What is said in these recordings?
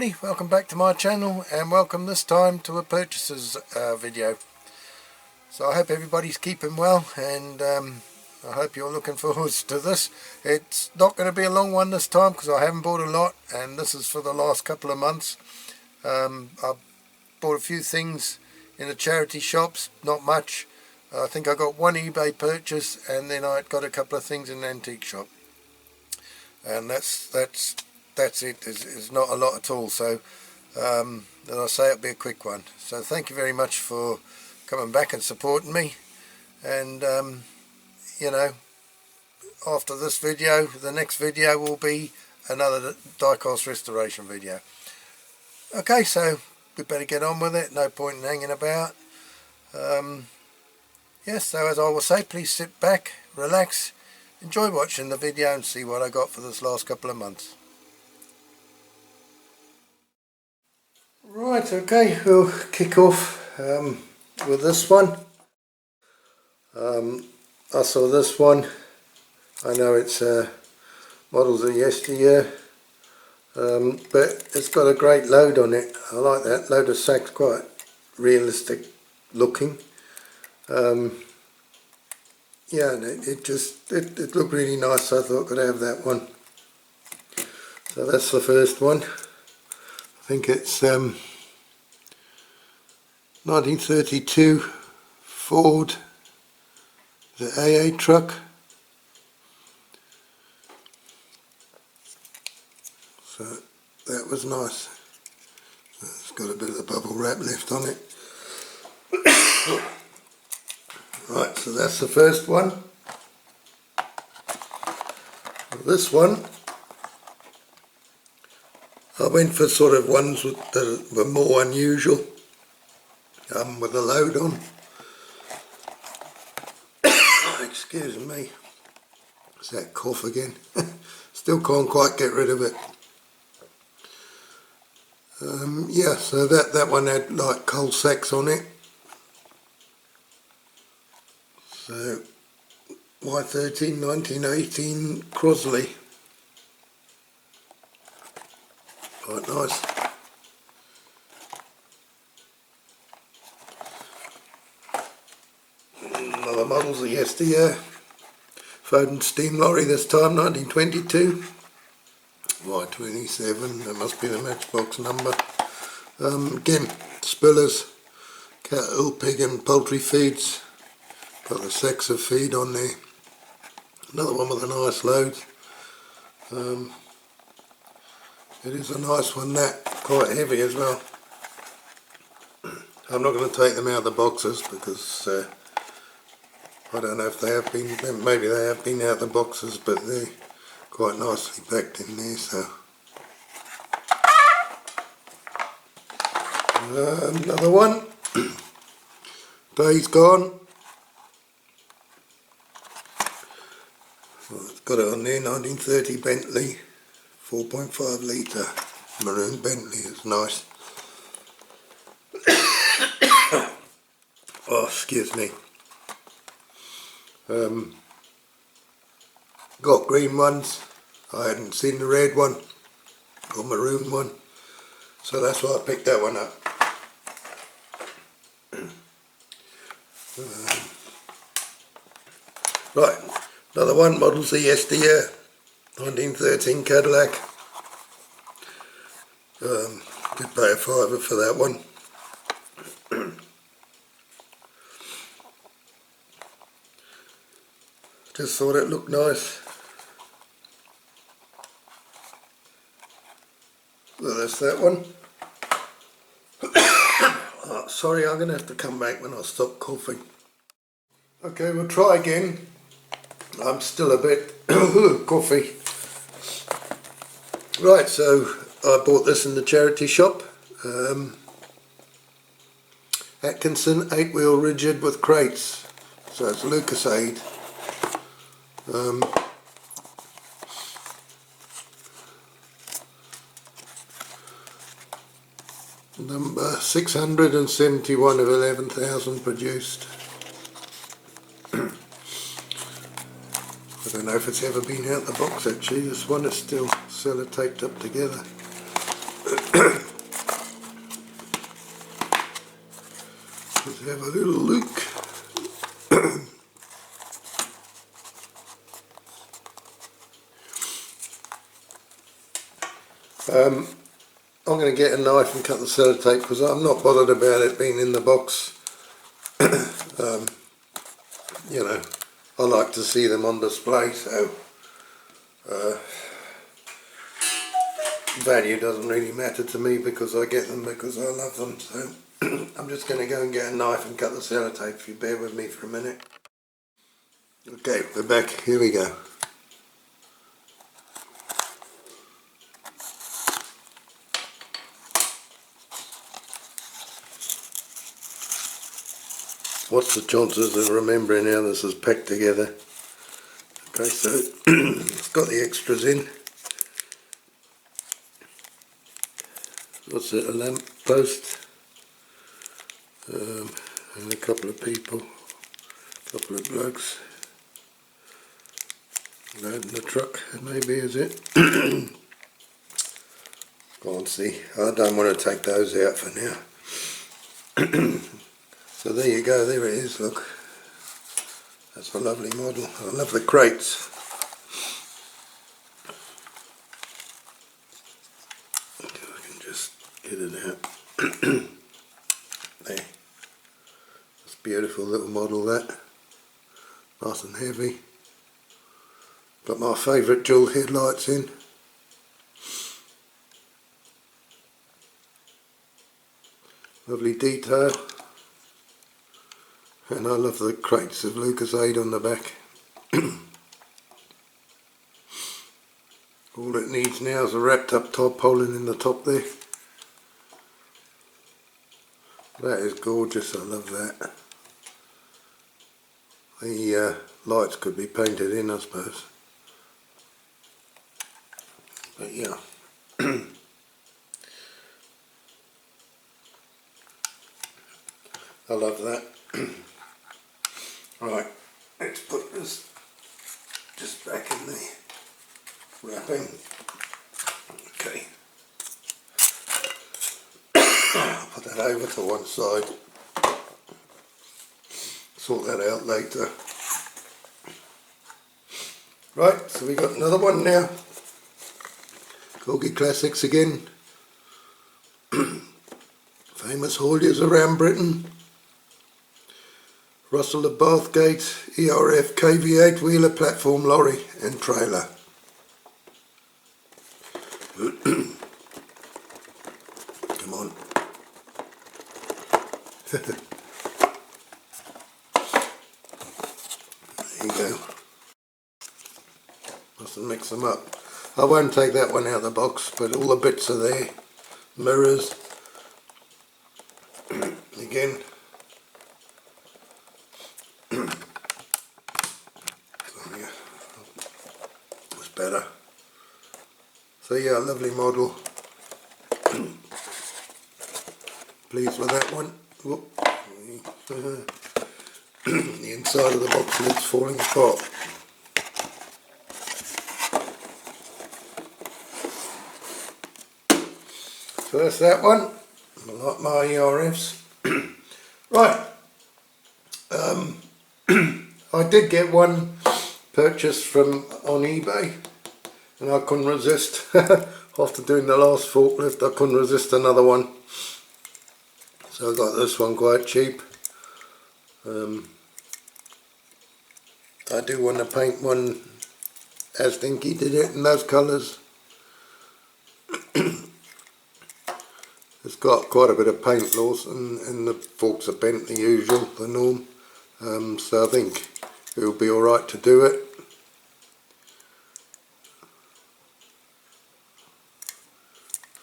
everybody, welcome back to my channel and welcome this time to a purchases video. So I hope everybody's keeping well, and I hope you're looking forward to this. It's not going to be a long one this time because I haven't bought a lot, and this is for the last couple of months. I've bought a few things in the charity shops, not much. I think I got one eBay purchase, and then I got a couple of things in the antique shop, and that's it. It's not a lot at all. So then I say it'll be a quick one. So thank you very much for coming back and supporting me, and you know, after this video, the next video will be another diecast restoration video. Okay, so we better get on with it, no point in hanging about. Yes, so as I will say, please sit back, relax, enjoy watching the video and see what I got for this last couple of months. Right, okay, we'll kick off with this one. I saw this one. I know it's models of yesteryear, but it's got a great load on it. I like that load of sacks, quite realistic looking. Yeah, and it looked really nice, so I thought I could have that one. So that's the first one. I think it's 1932 Ford, the AA truck. So that was nice. It's got a bit of the bubble wrap left on it. Right, so that's the first one. This one, I went for sort of ones that were more unusual, with a load on. Excuse me, it's that cough again. Still can't quite get rid of it. Yeah, so that one had like coal sacks on it. So Y13 1918 Crosley. Quite nice. Another models of yesteryear. Foden steam lorry, this time 1922. Y27, that must be the matchbox number. Again, spillers, cattle, pig and poultry feeds. Got the sacks of feed on there. Another one with a nice load. It is a nice one, that, quite heavy as well. I'm not going to take them out of the boxes because I don't know if they have been, maybe they have been out of the boxes, but they're quite nicely packed in there. So another one, Days Gone. Well, it's got it on there, 1930 Bentley, 4.5 litre maroon Bentley. It's nice. Oh, excuse me. Got green ones. I hadn't seen the red one or maroon one, so that's why I picked that one up. Right, another one, models of yesteryear, 1913 Cadillac. Did pay a £5 for that one. Just thought it looked nice. Well, that's that one. Oh, sorry, I'm going to have to come back when I stop coughing. Okay, we'll try again. I'm still a bit coffee. Right, so I bought this in the charity shop. Atkinson 8-wheel rigid with crates. So it's Lucas Aid. Number 671 of 11,000 produced. I don't know if it's ever been out the box actually. This one is still sellotaped up together. have a little look. I'm going to get a knife and cut the sellotape because I'm not bothered about it being in the box. You know, I like to see them on display, so value doesn't really matter to me because I get them because I love them. So I'm just going to go and get a knife and cut the sellotape, if you bear with me for a minute. Okay, we're back. Here we go. What's the chances of remembering how this is packed together? Okay, so it's got the extras in. What's it, a lamp post? And a couple of people, a couple of blokes. Loading the truck, maybe, is it? Can't see. I don't want to take those out for now. So there you go, there it is, look. That's a lovely model. I love the crates. Okay, I can just get it out. There. That's a beautiful little model, that. Nice and heavy. Got my favourite dual headlights in. Lovely detail. And I love the crates of Lucasade on the back. All it needs now is a wrapped up tarpaulin in the top there. That is gorgeous, I love that. The lights could be painted in, I suppose. But yeah. I love that. Right, let's put this just back in the wrapping. Okay. I'll put that over to one side. Sort that out later. Right, so we got another one now. Corgi Classics again. Famous hauliers around Britain. Russell of Bathgate, ERF KV8 wheeler platform lorry and trailer. Come on. There you go. Mustn't mix them up. I won't take that one out of the box, but all the bits are there. Mirrors. Again. Was better. So yeah, lovely model. Pleased with that one. Whoop. The inside of the box lid's falling apart. So that's that one. I like my ERFs. Right. I did get one purchased from on eBay, and I couldn't resist. After doing the last forklift, I couldn't resist another one. So I got this one quite cheap. I do want to paint one as Dinky did it in those colours. It's got quite a bit of paint loss, and the forks are bent, the usual, the norm. So I think it'll be alright to do it.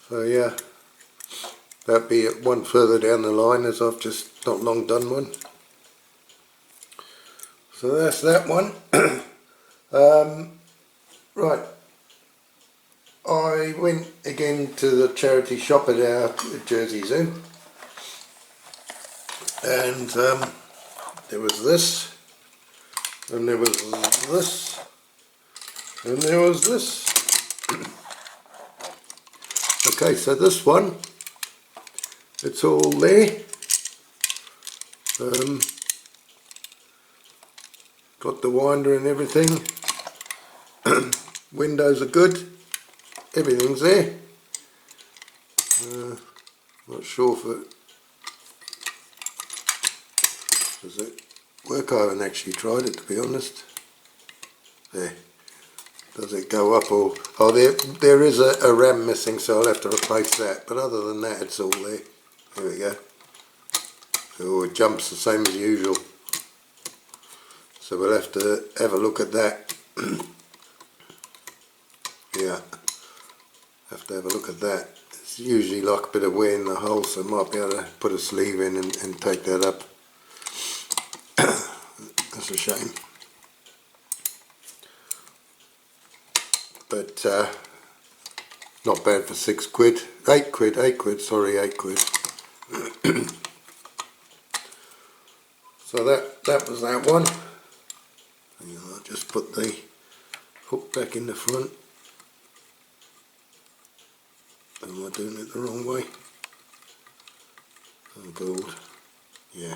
So yeah, that'll be one further down the line, as I've just not long done one. So that's that one. Right, I went again to the charity shop at our Jersey Zoo, and there was this, and there was this, and there was this. Okay, so this one, it's all there. Got the winder and everything. Windows are good. Everything's there. Not sure if it does it work. I haven't actually tried it, to be honest. There. Does it go up or... oh, there is a ram missing, so I'll have to replace that. But other than that, it's all there. There we go. Oh, it jumps the same as usual. So we'll have to have a look at that. Yeah. Have to have a look at that. It's usually like a bit of wear in the hole, so I might be able to put a sleeve in and take that up. That's a shame. But not bad for 6 quid. 8 quid, sorry, 8 quid. So that was that one. And I'll just put the hook back in the front. Am I doing it the wrong way? Oh God, yeah.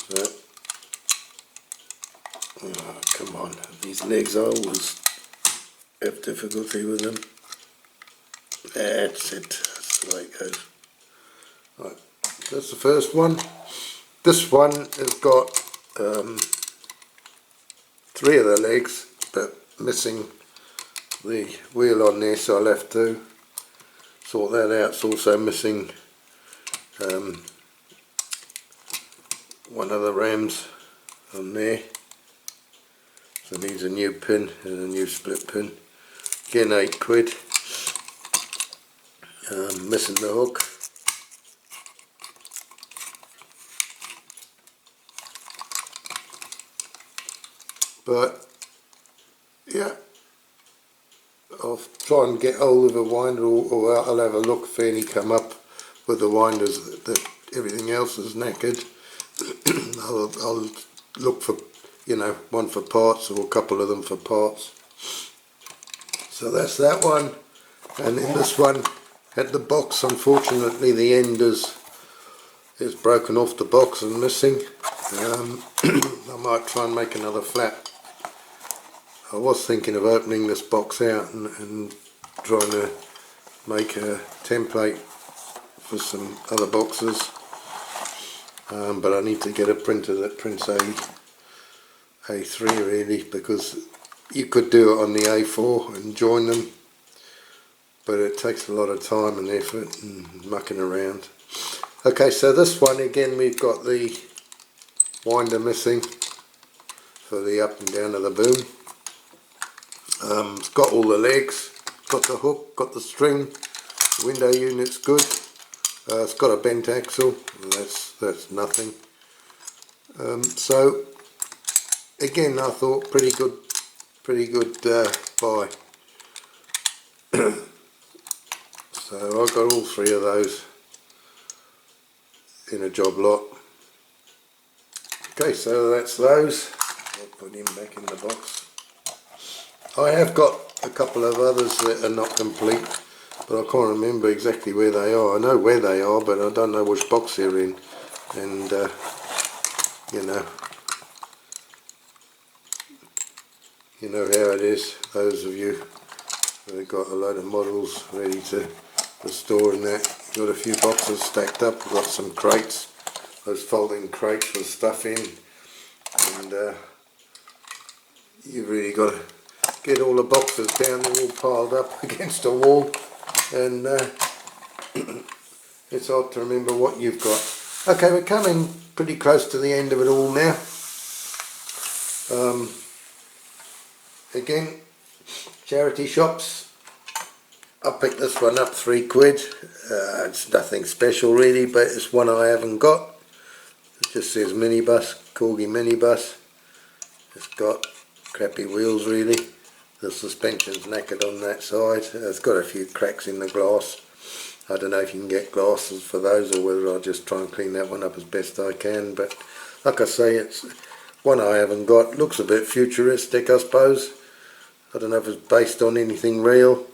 That. Oh, come on, these legs, I always have difficulty with them. That's it, that's the way it goes. Right, that's the first one. This one has got 3 of the legs, but missing the wheel on there, so I'll have to sort that out. It's also missing one of the rams on there, so it needs a new pin and a new split pin. Again, 8 quid. Missing the hook. But yeah, I'll try and get hold of a winder, or I'll have a look if any come up with the winders that everything else is knackered. I'll look for, you know, one for parts or a couple of them for parts. So that's that one. And in this one, at the box, unfortunately the end is broken off the box and missing. I might try and make another flap. I was thinking of opening this box out and trying to make a template for some other boxes, but I need to get a printer that prints A3 really, because you could do it on the A4 and join them, but it takes a lot of time and effort and mucking around. Okay, so this one again, we've got the winder missing for the up and down of the boom. It's got all the legs, got the hook, got the string, the window unit's good. It's got a bent axle, that's nothing. So again, I thought pretty good buy. So I got all 3 of those in a job lot. Okay, so that's those. I'll put him back in the box. I have got a couple of others that are not complete, but I can't remember exactly where they are. I know where they are, but I don't know which box they're in. And you know how it is. Those of you that have got a load of models ready to store in that, got a few boxes stacked up. We've got some crates, those folding crates with stuff in, and you've really got to get all the boxes down, they're all piled up against a wall, and it's hard to remember what you've got. Okay, we're coming pretty close to the end of it all now. Again, charity shops. I picked this one up, 3 quid. It's nothing special really, but it's one I haven't got. It just says minibus, Corgi minibus. It's got crappy wheels really. The suspension's knackered on that side. It's got a few cracks in the glass. I don't know if you can get glasses for those, or whether I'll just try and clean that one up as best I can. But like I say, it's one I haven't got. Looks a bit futuristic, I suppose. I don't know if it's based on anything real.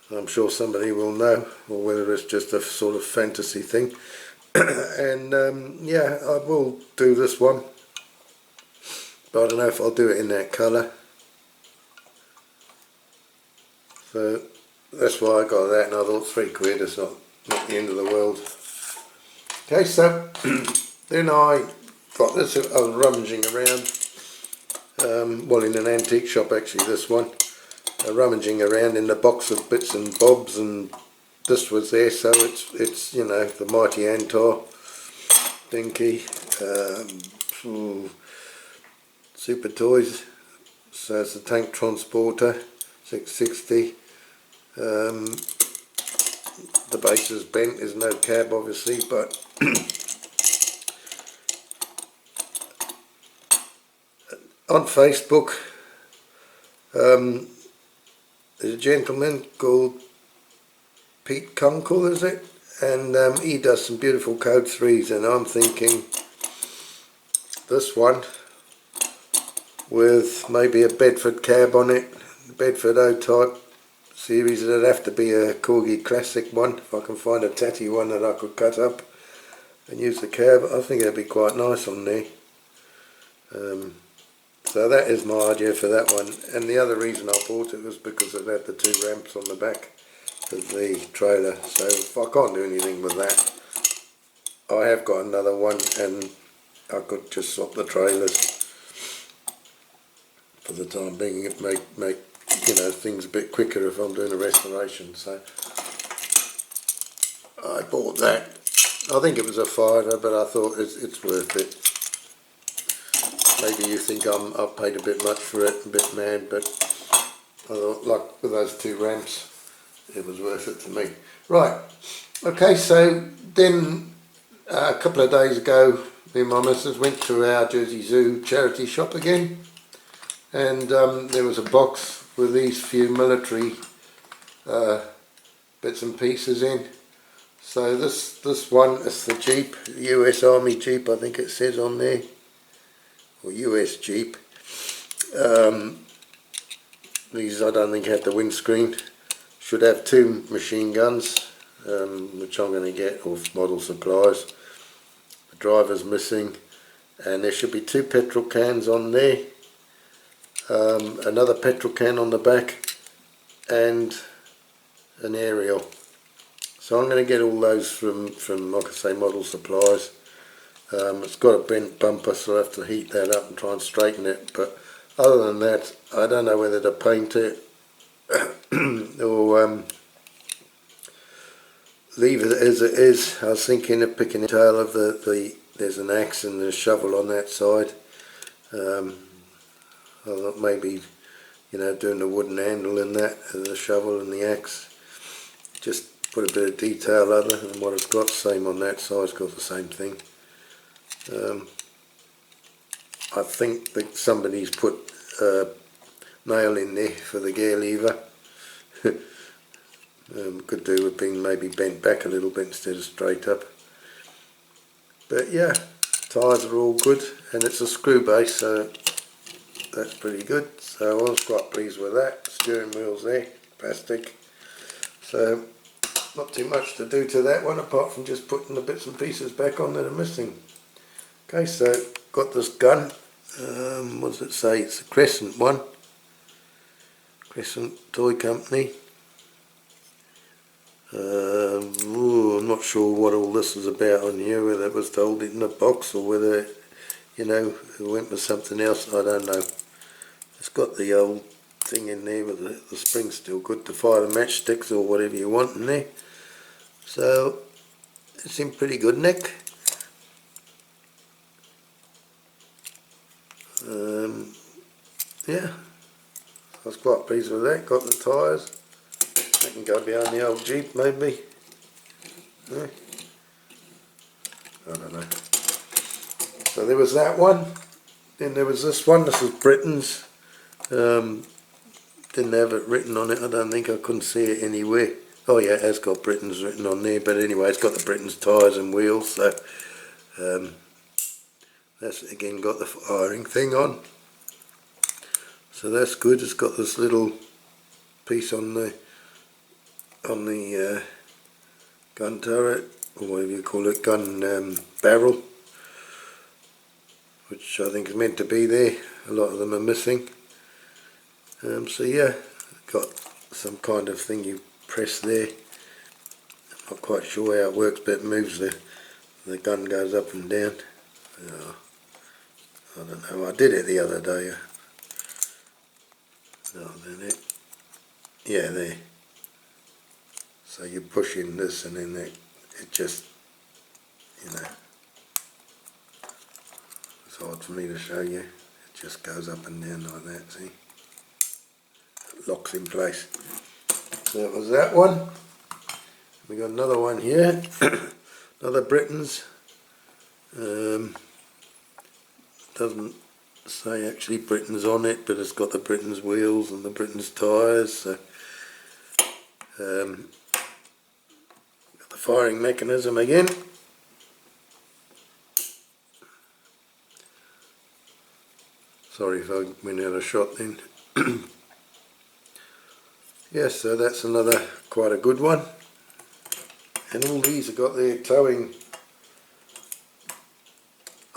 I'm sure somebody will know, or whether it's just a sort of fantasy thing. And yeah, I will do this one, but I don't know if I'll do it in that colour. So that's why I got that, and I thought £3 is not the end of the world. Okay, so then I got this. I was rummaging around, well, in an antique shop actually, this one. Rummaging around in the box of bits and bobs, and this was there, so it's you know, the mighty Antar Dinky, Super Toys. So it's a tank transporter, 660. The base is bent, there's no cab obviously, but on Facebook there's a gentleman called Pete Kunkel, is it? And he does some beautiful Code 3s, and I'm thinking this one with maybe a Bedford cab on it, Bedford O-type series. It'd have to be a Corgi Classic one, if I can find a tatty one that I could cut up and use the cab. I think it'd be quite nice on there. So that is my idea for that one, and the other reason I bought it was because it had the 2 ramps on the back of the trailer, so if I can't do anything with that, I have got another one, and I could just swap the trailers for the time being. It make you know, things a bit quicker if I'm doing a restoration. So I bought that. I think it was a fiver, but I thought it's worth it. Maybe you think I've paid a bit much for it, a bit mad, but I thought, like with those 2 ramps, it was worth it to me. Right, okay, so then a couple of days ago, me and my missus went to our Jersey Zoo charity shop again, and there was a box with these few military bits and pieces in. So this one is the Jeep, US Army Jeep, I think it says on there, or US Jeep. These I don't think have the windscreen. Should have 2 machine guns, which I'm going to get off model supplies. The driver's missing, and there should be 2 petrol cans on there, another petrol can on the back, and an aerial. So I'm going to get all those from like I say, model supplies. It's got a bent bumper, so I have to heat that up and try and straighten it, but other than that, I don't know whether to paint it or leave it as it is. I was thinking of picking the tail of there's an axe and a shovel on that side. I thought maybe, you know, doing the wooden handle in that, the shovel and the axe, just put a bit of detail other than what it's got. Same on that side, it's got the same thing. I think that somebody's put a nail in there for the gear lever. Could do with being maybe bent back a little bit instead of straight up. But yeah, tyres are all good, and it's a screw base, so that's pretty good. So I was quite pleased with that. Steering wheel's there, plastic. So not too much to do to that one, apart from just putting the bits and pieces back on that are missing. Okay, so got this gun. What does it say? It's a Crescent one. Crescent Toy Company. I'm not sure what all this is about on here, whether it was told in a box or whether, you know, it went with something else, I don't know. It's got the old thing in there with the spring still good to fire the matchsticks or whatever you want in there. So it's in pretty good nick. Yeah, I was quite pleased with that. Got the tyres. That can go behind the old Jeep maybe. Yeah. I don't know. So there was that one. Then there was this one. This is Britain's. Didn't have it written on it. I don't think. I couldn't see it anywhere. Oh yeah, it has got Britain's written on there. But anyway, it's got the Britain's tyres and wheels. So that's again got the firing thing on. So that's good. It's got this little piece on the on the gun turret, or whatever you call it, gun barrel, which I think is meant to be there. A lot of them are missing. So yeah, got some kind of thing you press there. I'm not quite sure how it works, but it moves the gun goes up and down. I don't know, I did it the other day. Oh, then it, yeah, there. So you push in this and then it just, you know, it's hard for me to show you. It just goes up and down like that, see? It locks in place. So that was that one. We got another one here. Another Britain's. Doesn't say actually Britain's on it, but it's got the Britain's wheels and the Britain's tyres. So, got the firing mechanism again. Sorry if I went out of shot then. Yes, so that's another quite a good one. And all these have got their towing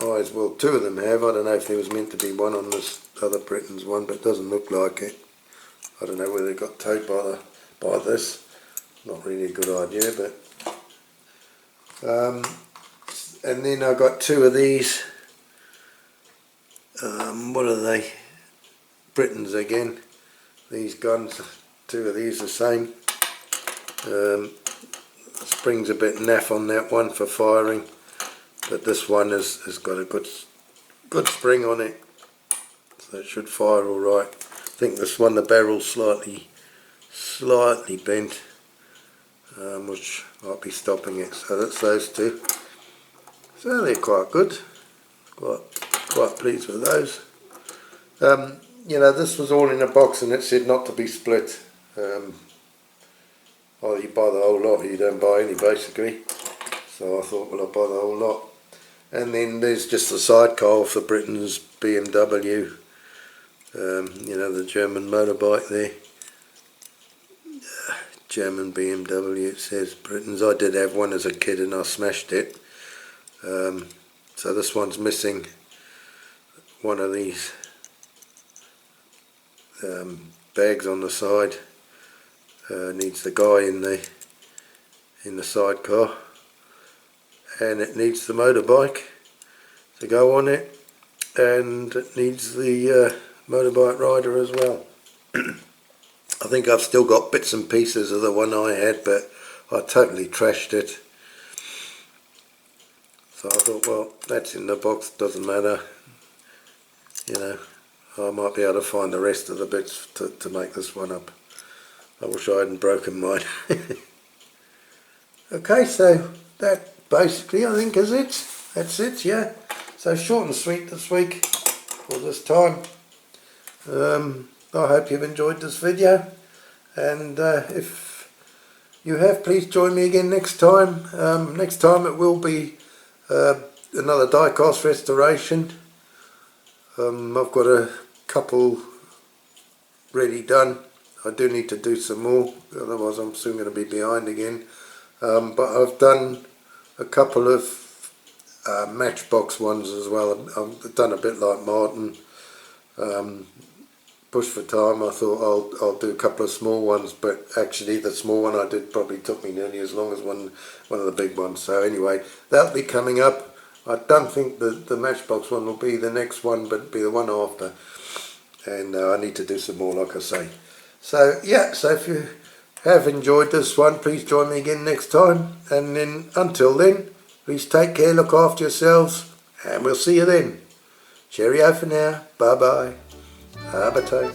eyes. Well, two of them have. I don't know if there was meant to be one on this other Britain's one, but it doesn't look like it. I don't know whether they got towed by this. Not really a good idea, but and then I got two of these. What are they? Britain's again. These guns, two of these the same. Spring's a bit naff on that one for firing, but this one has got a good spring on it, so it should fire all right. I think this one, the barrel's slightly bent, which might be stopping it. So that's those two. So they're quite good. Quite pleased with those. You know, this was all in a box and it said not to be split. Either you buy the whole lot or you don't buy any, basically. So I thought, well, I'll buy the whole lot. And then there's just the sidecar for Britain's BMW. You know, the German motorbike there. German BMW, it says Britain's. I did have one as a kid and I smashed it. So this one's missing one of these bags on the side. Needs the guy in the sidecar, and it needs the motorbike to go on it, and it needs the motorbike rider as well. I think I've still got bits and pieces of the one I had, but I totally trashed it. So I thought, well, that's in the box, doesn't matter. You know, I might be able to find the rest of the bits to make this one up. I wish I hadn't broken mine. Okay, so that basically I think is it. That's it, yeah. So short and sweet this week for this time. I hope you've enjoyed this video, and if you have, please join me again next time. Next time it will be another die-cast restoration. I've got a couple ready done. I do need to do some more, otherwise I'm soon going to be behind again. But I've done a couple of matchbox ones as well. I've done a bit like Martin. Push for time, I thought I'll do a couple of small ones, but actually the small one I did probably took me nearly as long as one of the big ones. So anyway, that'll be coming up. I don't think the matchbox one will be the next one, but it'll be the one after. And I need to do some more, like I say. So yeah, so if you have enjoyed this one, please join me again next time. And then until then, please take care, look after yourselves, and we'll see you then. Cheerio for now. Bye bye. Abato.